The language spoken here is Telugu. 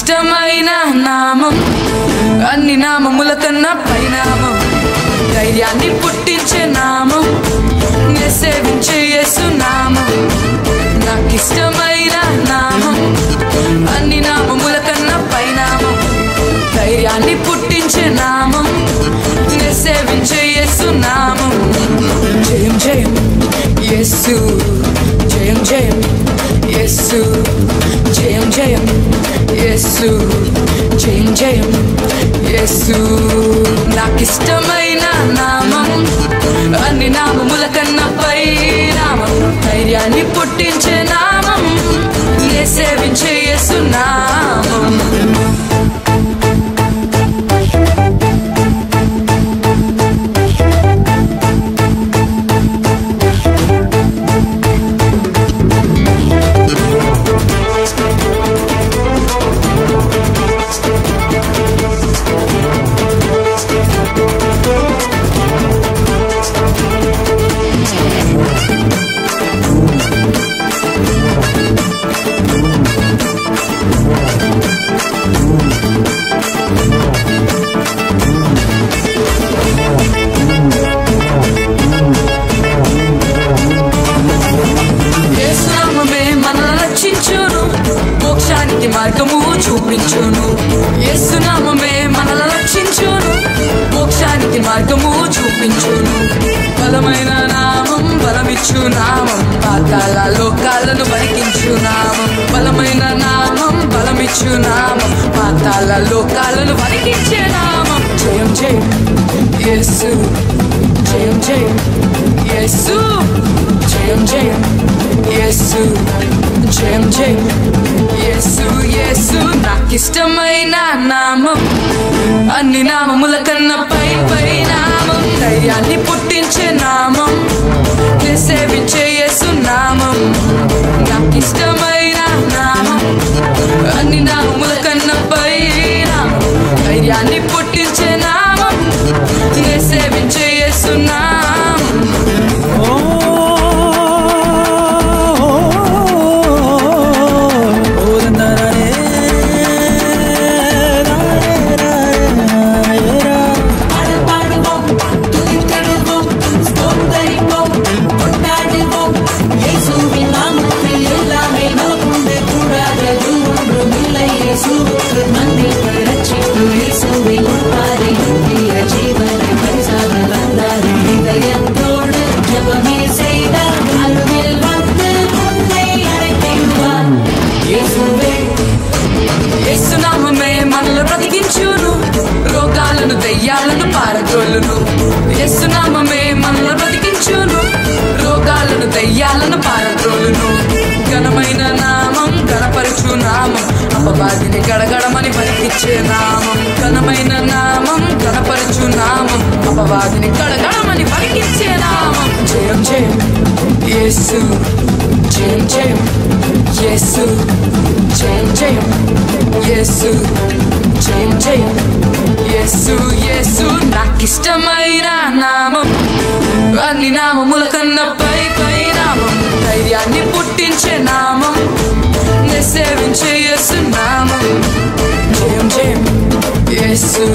నాకిష్టమైన నామం అన్ని నామముల కన్నా పైనామం ధైర్యాన్ని పుట్టించే నామం నే సేవించే యేసు నామం నాకిష్టమైన నామం అన్ని నామముల కన్నా పైనామం ధైర్యాన్ని పుట్టించే నామం నే సేవించే యేసు నామం జయం జయం యేసు జయం జయం యేసు జయం జయం యేసు జయం జయం యేసు నాకిష్టమైన నామం అన్ని నామముల కన్నా పై నామం ధైర్యాన్ని పుట్టించే నామం నే సేవించే యేసు నామం మోక్షానికి మార్గము చూపించును యేసు నామమే మనల్ని రక్షించును మోక్షానికి మార్గము చూపించును బలమైన నామం బలమిచ్చు నామం పాతాళ లోకాలను వణికించు నామం బలమైన నామం బలమిచ్చు నామం పాతాళ లోకాలను వణికించే నామం జయం జయం యేసు జయం జయం యేసు జయం జయం యేసు జయం జయం యేసు యేసు నాకిష్టమైన నామం అన్ని నామముల కన్నా పై పై నామం ధైర్యాన్ని పుట్టించే నామం నే సేవించే యేసు నామం నాకిష్టమైన నామం అన్ని నామముల కన్నా పై నామం ధైర్యాన్ని పుట్టించే నామం నే సేవించే యేసు నామం యేసు నామమే మనల్ని బ్రతికించును రోగాలను దయ్యాలను పారద్రోలును యేసు నామమే మనల్ని బ్రతికించును రోగాలను దయ్యాలను పారద్రోలును ఘనమైన నామం ఘనపరచు నామం అపవాదిని గడగడమని పలికించే నామం ఘనమైన నామం ఘనపరచు నామం అపవాదిని గడగడమని పలికించే నామం జయం జయం యేసు జయం జయం యేసు జయం జయం యేసు జయం జయం యేసు యేసు నాకిష్టమైన నామం అన్ని నామముల కన్నా పై పై నామం ధైర్యాన్ని పుట్టించే నామం నే సేవించే యేసు నామం జయం జయం యేసు